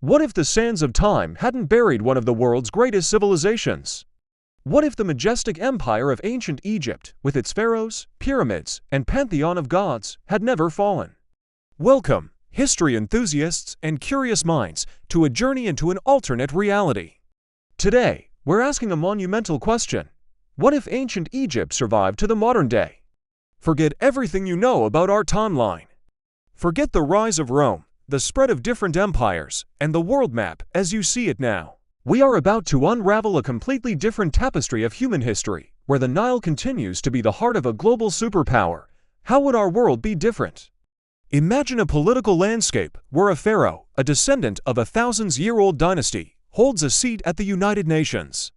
What if the sands of time hadn't buried one of the world's greatest civilizations? What if the majestic empire of ancient Egypt, with its pharaohs, pyramids, and pantheon of gods, had never fallen? Welcome, history enthusiasts and curious minds, to a journey into an alternate reality. Today, we're asking a monumental question. What if ancient Egypt survived to the modern day? Forget everything you know about our timeline. Forget the rise of Rome, the spread of different empires, and the world map as you see it now. We are about to unravel a completely different tapestry of human history, where the Nile continues to be the heart of a global superpower. How would our world be different? Imagine a political landscape where a pharaoh, a descendant of a thousands-year-old dynasty, holds a seat at the United Nations.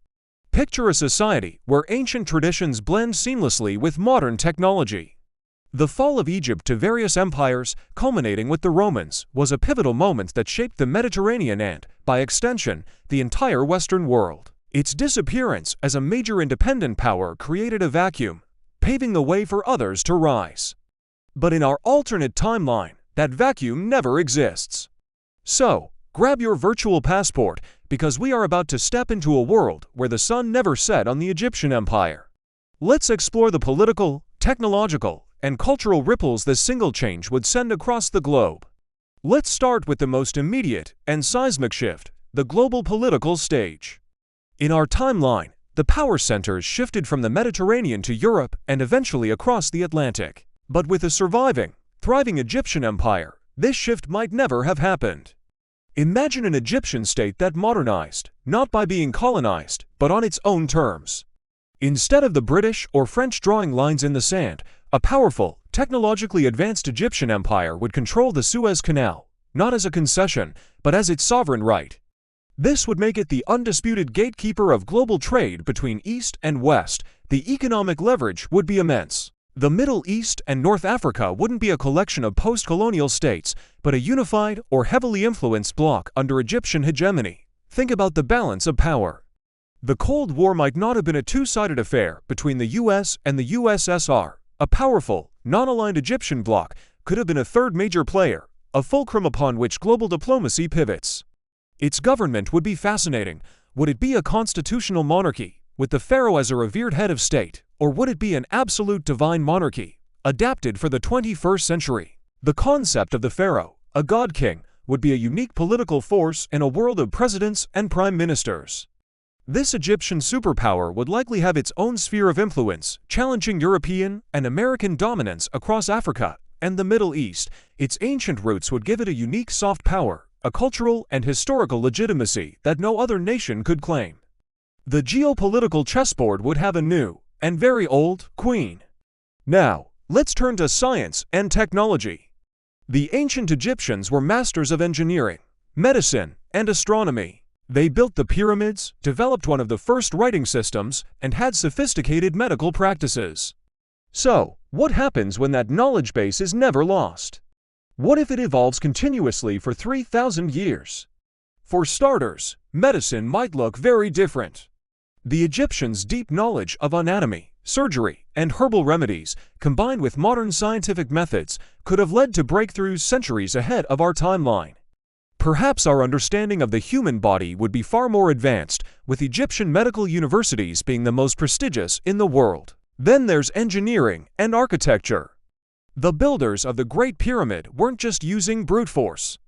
Picture a society where ancient traditions blend seamlessly with modern technology. The fall of Egypt to various empires, culminating with the Romans, was a pivotal moment that shaped the Mediterranean and, by extension, the entire Western world. Its disappearance as a major independent power created a vacuum, paving the way for others to rise. But in our alternate timeline, that vacuum never exists. So, grab your virtual passport, because we are about to step into a world where the sun never set on the Egyptian empire. Let's explore the political, technological, and cultural ripples this single change would send across the globe. Let's start with the most immediate and seismic shift, the global political stage. In our timeline, the power centers shifted from the Mediterranean to Europe and eventually across the Atlantic. But with a surviving, thriving Egyptian empire, this shift might never have happened. Imagine an Egyptian state that modernized, not by being colonized, but on its own terms. Instead of the British or French drawing lines in the sand, a powerful, technologically advanced Egyptian empire would control the Suez Canal, not as a concession, but as its sovereign right. This would make it the undisputed gatekeeper of global trade between East and West. The economic leverage would be immense. The Middle East and North Africa wouldn't be a collection of post-colonial states, but a unified or heavily influenced bloc under Egyptian hegemony. Think about the balance of power. The Cold War might not have been a two-sided affair between the US and the USSR. A powerful, non-aligned Egyptian bloc could have been a third major player, a fulcrum upon which global diplomacy pivots. Its government would be fascinating. Would it be a constitutional monarchy, with the pharaoh as a revered head of state, or would it be an absolute divine monarchy, adapted for the 21st century? The concept of the pharaoh, a god-king, would be a unique political force in a world of presidents and prime ministers. This Egyptian superpower would likely have its own sphere of influence, challenging European and American dominance across Africa and the Middle East. Its ancient roots would give it a unique soft power, a cultural and historical legitimacy that no other nation could claim. The geopolitical chessboard would have a new, and very old, queen. Now, let's turn to science and technology. The ancient Egyptians were masters of engineering, medicine, and astronomy. They built the pyramids, developed one of the first writing systems, and had sophisticated medical practices. So, what happens when that knowledge base is never lost? What if it evolves continuously for 3,000 years? For starters, medicine might look very different. The Egyptians' deep knowledge of anatomy, surgery, and herbal remedies, combined with modern scientific methods, could have led to breakthroughs centuries ahead of our timeline. Perhaps our understanding of the human body would be far more advanced, with Egyptian medical universities being the most prestigious in the world. Then there's engineering and architecture. The builders of the Great Pyramid weren't just using brute force.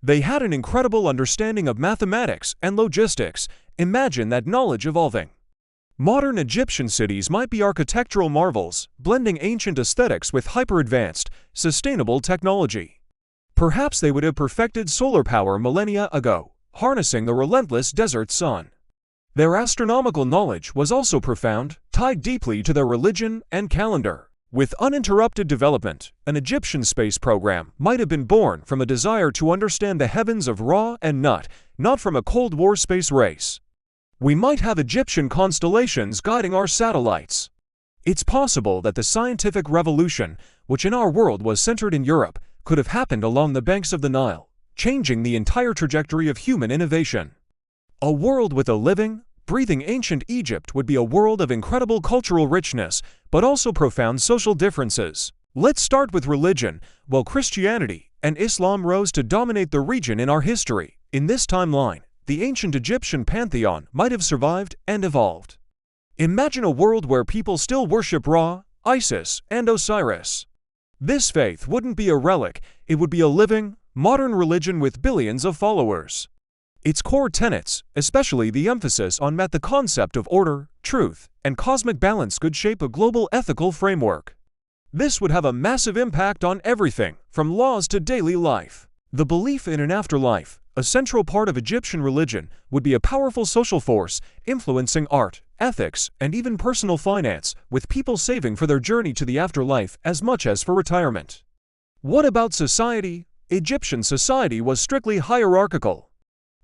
They had an incredible understanding of mathematics and logistics. Imagine that knowledge evolving. Modern Egyptian cities might be architectural marvels, blending ancient aesthetics with hyper-advanced, sustainable technology. Perhaps they would have perfected solar power millennia ago, harnessing the relentless desert sun. Their astronomical knowledge was also profound, tied deeply to their religion and calendar. With uninterrupted development, an Egyptian space program might have been born from a desire to understand the heavens of Ra and Nut, not from a Cold War space race. We might have Egyptian constellations guiding our satellites. It's possible that the scientific revolution, which in our world was centered in Europe, could have happened along the banks of the Nile, changing the entire trajectory of human innovation. A world with a living, breathing ancient Egypt would be a world of incredible cultural richness, but also profound social differences. Let's start with religion. While Christianity and Islam rose to dominate the region in our history, In this timeline, the ancient Egyptian pantheon might have survived and evolved. Imagine a world where people still worship Ra, Isis, and Osiris. This faith wouldn't be a relic, it would be a living, modern religion with billions of followers. Its core tenets, especially the emphasis on the concept of order, truth, and cosmic balance, could shape a global ethical framework. This would have a massive impact on everything, from laws to daily life. The belief in an afterlife, a central part of Egyptian religion, would be a powerful social force, influencing art, ethics, and even personal finance, with people saving for their journey to the afterlife as much as for retirement. What about society? Egyptian society was strictly hierarchical.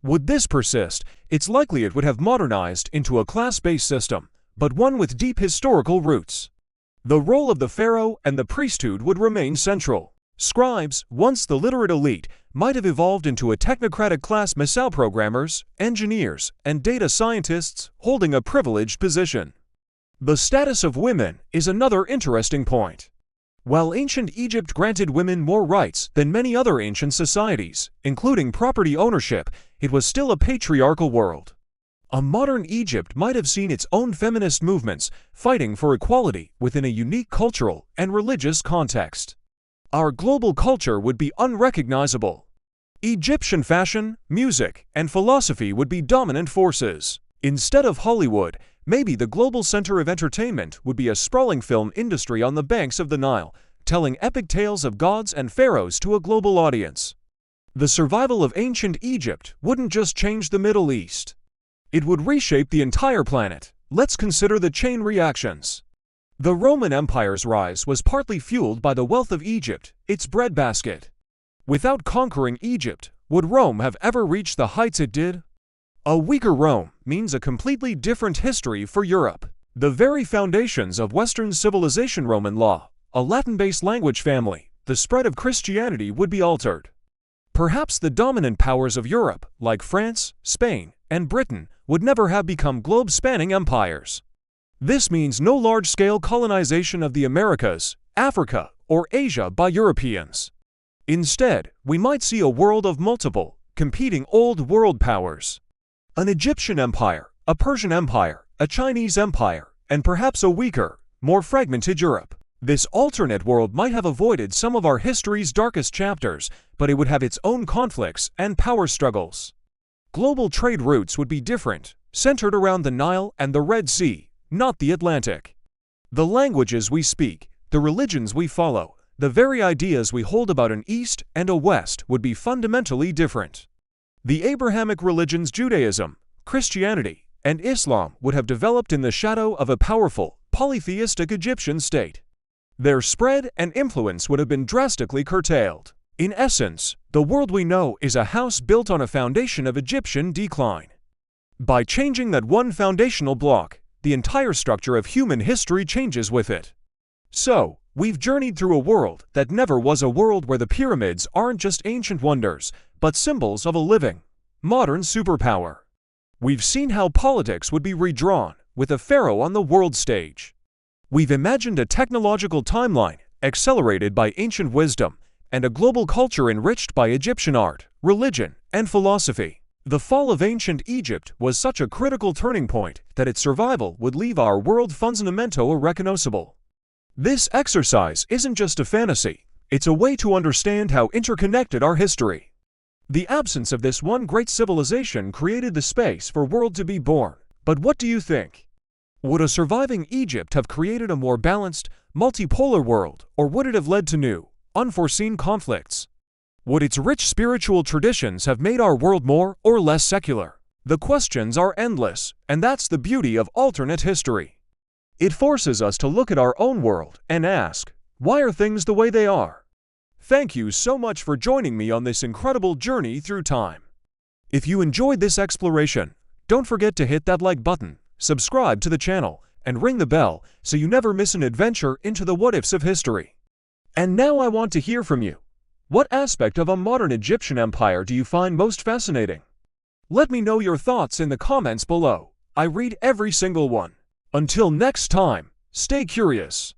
Would this persist? It's likely it would have modernized into a class-based system, but one with deep historical roots. The role of the pharaoh and the priesthood would remain central. Scribes, once the literate elite, might have evolved into a technocratic class, missile programmers, engineers, and data scientists holding a privileged position. The status of women is another interesting point. While ancient Egypt granted women more rights than many other ancient societies, including property ownership, it was still a patriarchal world. A modern Egypt might have seen its own feminist movements fighting for equality within a unique cultural and religious context. Our global culture would be unrecognizable. Egyptian fashion, music, and philosophy would be dominant forces. Instead of Hollywood, maybe the global center of entertainment would be a sprawling film industry on the banks of the Nile, telling epic tales of gods and pharaohs to a global audience. The survival of ancient Egypt wouldn't just change the Middle East. It would reshape the entire planet. Let's consider the chain reactions. The Roman Empire's rise was partly fueled by the wealth of Egypt, its breadbasket. Without conquering Egypt, would Rome have ever reached the heights it did? A weaker Rome means a completely different history for Europe. The very foundations of Western civilization, Roman law, a Latin-based language family, the spread of Christianity would be altered. Perhaps the dominant powers of Europe, like France, Spain, and Britain, would never have become globe-spanning empires. This means no large-scale colonization of the Americas, Africa, or Asia by Europeans. Instead, we might see a world of multiple, competing old world powers. An Egyptian empire, a Persian empire, a Chinese empire, and perhaps a weaker, more fragmented Europe. This alternate world might have avoided some of our history's darkest chapters, but it would have its own conflicts and power struggles. Global trade routes would be different, centered around the Nile and the Red Sea, not the Atlantic. The languages we speak, the religions we follow, the very ideas we hold about an East and a West would be fundamentally different. The Abrahamic religions, Judaism, Christianity, and Islam, would have developed in the shadow of a powerful, polytheistic Egyptian state. Their spread and influence would have been drastically curtailed. In essence, the world we know is a house built on a foundation of Egyptian decline. By changing that one foundational block, the entire structure of human history changes with it. So, we've journeyed through a world that never was, a world where the pyramids aren't just ancient wonders, but symbols of a living, modern superpower. We've seen how politics would be redrawn, with a pharaoh on the world stage. We've imagined a technological timeline, accelerated by ancient wisdom, and a global culture enriched by Egyptian art, religion, and philosophy. The fall of ancient Egypt was such a critical turning point that its survival would leave our world fundamentally irrecognizable. This exercise isn't just a fantasy, it's a way to understand how interconnected our history. The absence of this one great civilization created the space for world to be born. But what do you think? Would a surviving Egypt have created a more balanced, multipolar world, or would it have led to new, unforeseen conflicts? Would its rich spiritual traditions have made our world more or less secular? The questions are endless, and that's the beauty of alternate history. It forces us to look at our own world and ask, why are things the way they are? Thank you so much for joining me on this incredible journey through time. If you enjoyed this exploration, don't forget to hit that like button, subscribe to the channel, and ring the bell so you never miss an adventure into the what-ifs of history. And now I want to hear from you. What aspect of a modern Egyptian empire do you find most fascinating? Let me know your thoughts in the comments below. I read every single one. Until next time, stay curious.